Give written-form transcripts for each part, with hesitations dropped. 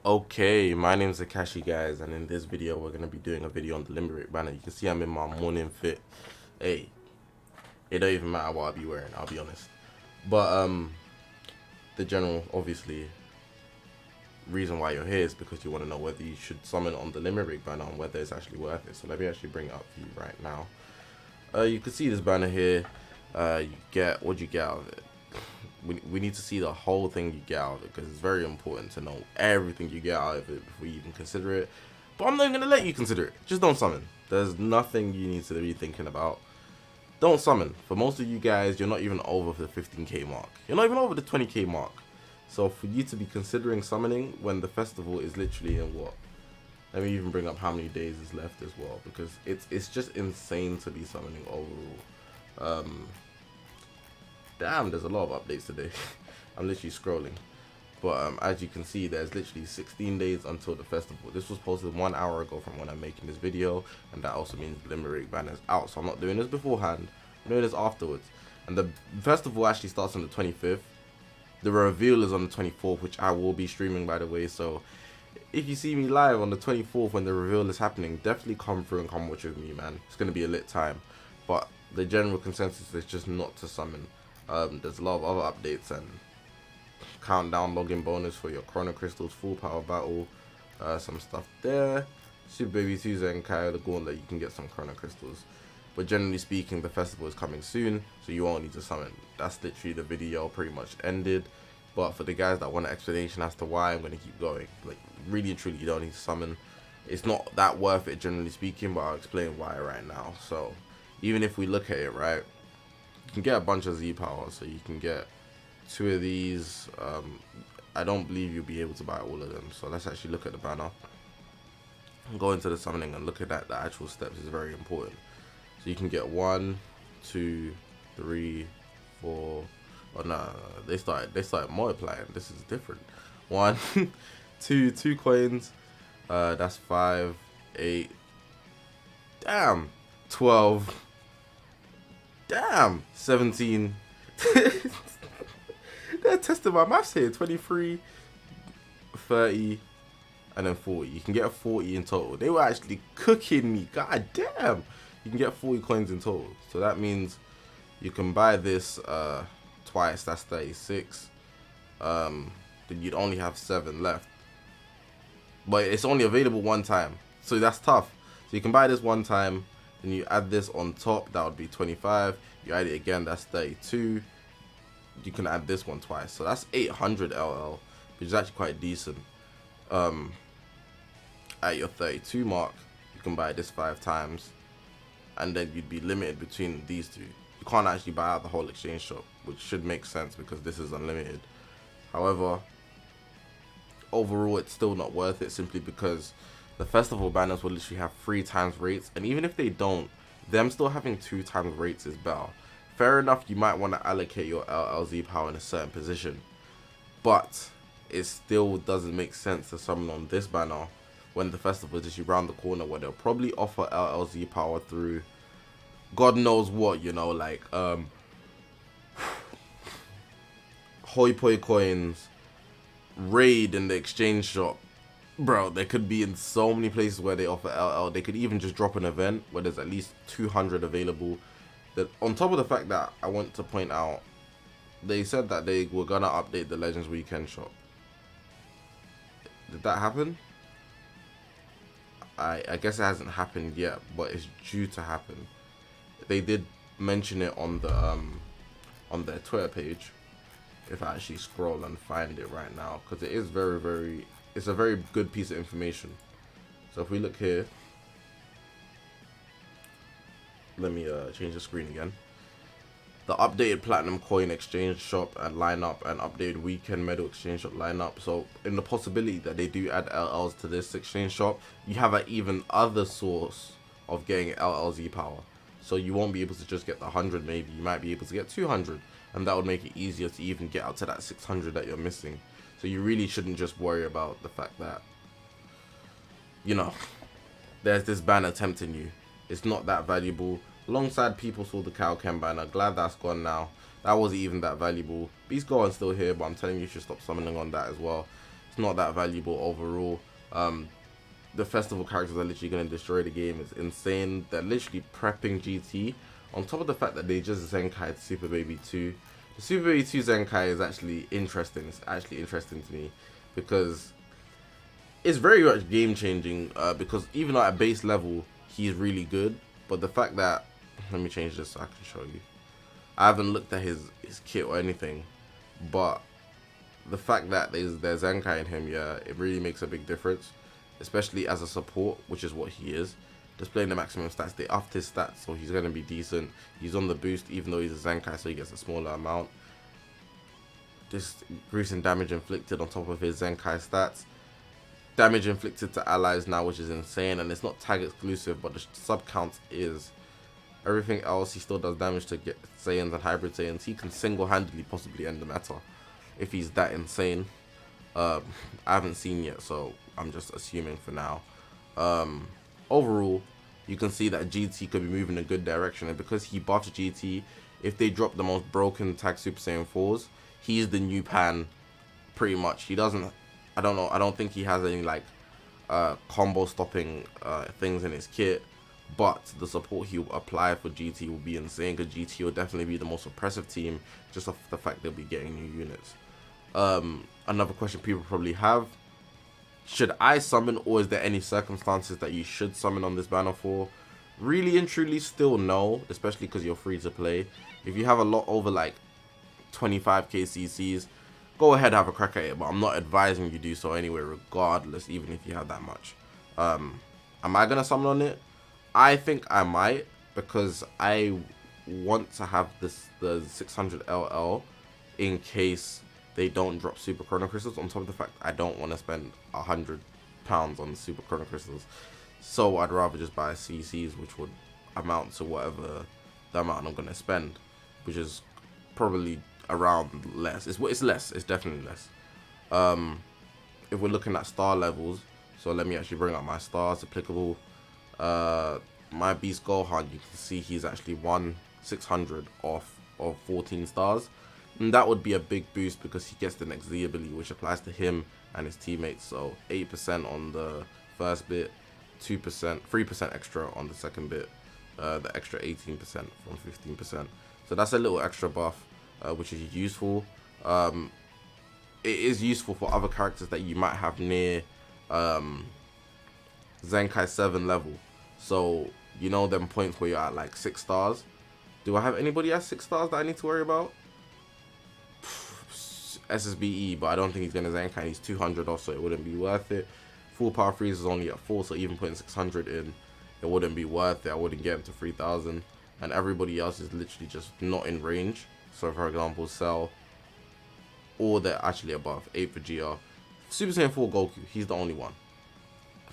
Okay, my name's Zakashi, guys, and in this video we're gonna be doing a video on the Limerick banner. You can see I'm in my morning fit. Hey, it don't even matter what I'll be wearing, I'll be honest. But the general, obviously, reason why you're here is because you want to know whether you should summon on the Limerick banner and whether it's actually worth it. So let me actually bring it up for you right now. You can see this banner here. You get what you get out of it. We need to see the whole thing you get out of it, because it's very important to know everything you get out of it before you even consider it. But I'm not going to let you consider it. Just don't summon. There's nothing you need to be thinking about. Don't summon. For most of you guys, you're not even over the 15k mark. You're not even over the 20k mark. So for you to be considering summoning when the festival is literally in what? Let me even bring up how many days is left as well, because it's just insane to be summoning overall. Damn, there's a lot of updates today. I'm literally scrolling. But as you can see, there's literally 16 days until the festival. This was posted 1 hour ago from when I'm making this video, and that also means the Limerick banner is out. So I'm not doing this beforehand, I'm doing this afterwards. And the festival actually starts on the 25th. The reveal is on the 24th, which I will be streaming, by the way. So if you see me live on the 24th when the reveal is happening, definitely come through and come watch with me, man. It's going to be a lit time. But the general consensus is just not to summon. There's a lot of other updates and countdown login bonus for your Chrono Crystals full power battle. Some stuff there. Super Baby Tuesday and Kyle the Gauntlet, you can get some Chrono Crystals. But generally speaking, the festival is coming soon, so you won't need to summon. That's literally the video pretty much ended. But for the guys that want an explanation as to why, I'm going to keep going. Like, really and truly, you don't need to summon. It's not that worth it, generally speaking, but I'll explain why right now. So even if we look at it, right, you can get a bunch of Z power, so you can get 2 of these. I don't believe you'll be able to buy all of them, so let's actually look at the banner. Go into the summoning and look at that. The actual steps is very important. So you can get 1, 2, 3, 4. Oh no, they started multiplying. This is different. 1, 2 coins. That's 5, 8. Damn, 12. Damn, 17. They're testing my maths here. 23, 30, and then 40. You can get 40 in total. They were actually cooking me. God damn. You can get 40 coins in total. So that means you can buy this twice. That's 36. Then you'd only have 7 left. But it's only available 1 time. So that's tough. So you can buy this 1 time. Then you add this on top, that would be 25. You add it again, that's 32. You can add this one twice, so that's 800 LL, which is actually quite decent. At your 32 mark, you can buy this 5 times, and then you'd be limited between these 2. You can't actually buy out the whole exchange shop, which should make sense because this is unlimited. However, overall, it's still not worth it, simply because the festival banners will literally have 3 times rates, and even if they don't, them still having 2 times rates is better. Fair enough, you might want to allocate your LLZ power in a certain position, but it still doesn't make sense to summon on this banner when the festival is just around the corner, where they'll probably offer LLZ power through God knows what, you know, like hoi poi coins, raid in the exchange shop. Bro, they could be in so many places where they offer LL. They could even just drop an event where there's at least 200 available. That, on top of the fact that I want to point out, they said that they were gonna update the Legends Weekend shop. Did that happen? I guess it hasn't happened yet, but it's due to happen. They did mention it on their Twitter page. If I actually scroll and find it right now, because it is it's a very good piece of information. So if we look here, let me change the screen again. The updated platinum coin exchange shop and lineup, and updated weekend medal exchange shop lineup. So in the possibility that they do add LLs to this exchange shop, you have an even other source of getting LLZ power. So you won't be able to just get the 100, maybe you might be able to get 200, and that would make it easier to even get out to that 600 that you're missing. So you really shouldn't just worry about the fact that, you know, there's this banner tempting you. It's not that valuable. Alongside People Saw the Cow Ken banner, glad that's gone now. That wasn't even that valuable. Beast Gohan's still here, but I'm telling you, you should stop summoning on that as well. It's not that valuable overall. The festival characters are literally going to destroy the game. It's insane. They're literally prepping GT. On top of the fact that they just Zenkai'd Super Baby 2. The Super Baby 2 Zenkai is actually interesting. It's actually interesting to me because it's very much game changing. Because even at a base level, he's really good. But the fact that, let me change this so I can show you. I haven't looked at his kit or anything, but the fact that there's Zenkai in him, yeah, it really makes a big difference, especially as a support, which is what he is. Displaying the maximum stats, they upped his stats, so he's going to be decent. He's on the boost, even though he's a Zenkai, so he gets a smaller amount. Just increasing damage inflicted on top of his Zenkai stats. Damage inflicted to allies now, which is insane, and it's not tag exclusive, but the sub count is. Everything else, he still does damage to get Saiyans and Hybrid Saiyans. He can single-handedly possibly end the meta if he's that insane. I haven't seen yet, so I'm just assuming for now. Overall, you can see that GT could be moving in a good direction, and because he buffs GT, if they drop the most broken tag Super Saiyan 4s, he's the new Pan, pretty much. He doesn't, I don't think he has any like combo stopping things in his kit, but the support he will apply for GT will be insane, because GT will definitely be the most oppressive team just off the fact they'll be getting new units. Another question people probably have: should I summon, or is there any circumstances that you should summon on this banner for? Really and truly still no, especially because you're free to play. If you have a lot over like 25k CCs, go ahead, have a crack at it, but I'm not advising you do so anyway, regardless, even if you have that much. Am I gonna summon on it? I think I might, because I want to have the 600 LL in case they don't drop Super Chrono Crystals, on top of the fact I don't want to spend £100 on Super Chrono Crystals. So I'd rather just buy CCs, which would amount to whatever the amount I'm going to spend, which is probably around less. It's less. It's definitely less. If we're looking at star levels, so let me actually bring up my stars applicable. My Beast Gohan, you can see he's actually 1/600 off of 14 stars. And that would be a big boost because he gets the next Z ability, which applies to him and his teammates. So 8% on the first bit, 2%, 3% extra on the second bit, the extra 18% from 15%. So that's a little extra buff, which is useful. It is useful for other characters that you might have near Zenkai 7 level. So, you know them points where you're at like 6 stars. Do I have anybody at 6 stars that I need to worry about? SSBE, but I don't think he's going to Zenkai. He's 200 off, so it wouldn't be worth it. Full Power Freeze is only at 4, so even putting 600 in, it wouldn't be worth it. I wouldn't get him to 3,000. And everybody else is literally just not in range. So, for example, Cell, or they're actually above. 8 for GR. Super Saiyan 4 Goku, he's the only one.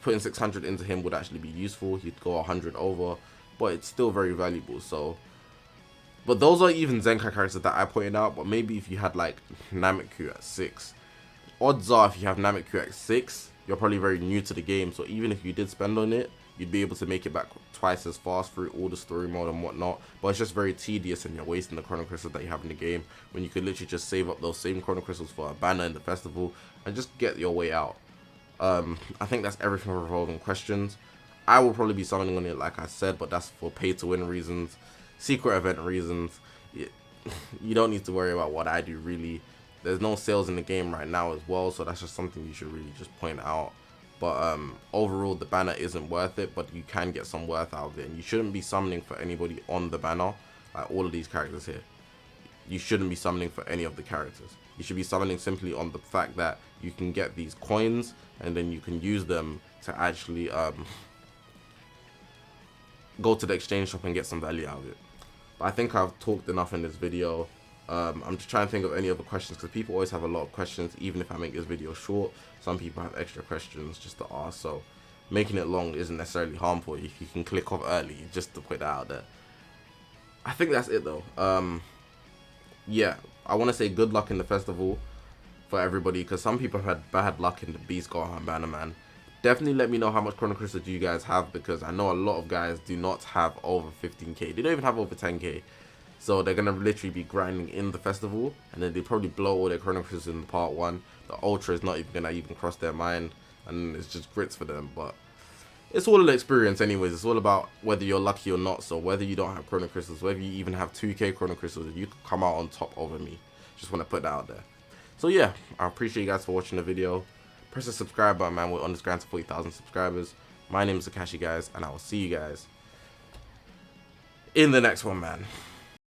Putting 600 into him would actually be useful. He'd go 100 over, but it's still very valuable. So, but those are even Zenkai characters that I pointed out. But maybe if you had like Nameku at 6, odds are if you have Nameku at 6, you're probably very new to the game. So even if you did spend on it, you'd be able to make it back twice as fast through all the story mode and whatnot. But it's just very tedious, and you're wasting the Chrono Crystals that you have in the game, when you could literally just save up those same Chrono Crystals for a banner in the festival and just get your way out. I think that's everything revolving questions. I will probably be summoning on it, like I said, but that's for pay to win reasons, secret event reasons. You don't need to worry about what I do, really. There's no sales in the game right now as well, so that's just something you should really just point out. But overall, the banner isn't worth it, but you can get some worth out of it. And you shouldn't be summoning for anybody on the banner, like all of these characters here. You shouldn't be summoning for any of the characters. You should be summoning simply on the fact that you can get these coins, and then you can use them to actually go to the exchange shop and get some value out of it. But I think I've talked enough in this video. I'm just trying to think of any other questions, because people always have a lot of questions. Even if I make this video short, some people have extra questions just to ask. So making it long isn't necessarily harmful if you can click off early, just to put that out there. I think that's it though. Yeah, I want to say good luck in the festival for everybody, because some people have had bad luck in the Beast Gohan banner, man. Definitely let me know how much Chrono Crystal do you guys have, because I know a lot of guys do not have over 15k. They don't even have over 10k. So they're gonna literally be grinding in the festival, and then they probably blow all their chrono crystals in part 1. The ultra is not even gonna cross their mind, and it's just grits for them. But it's all an experience anyways. It's all about whether you're lucky or not. So whether you don't have chrono crystals, whether you even have 2k chrono crystals, you can come out on top over me. Just want to put that out there. So yeah, I appreciate you guys for watching the video. Press the subscribe button, man. We're on this grind to 40,000 subscribers. My name is Zakashi, guys, and I will see you guys in the next one, man.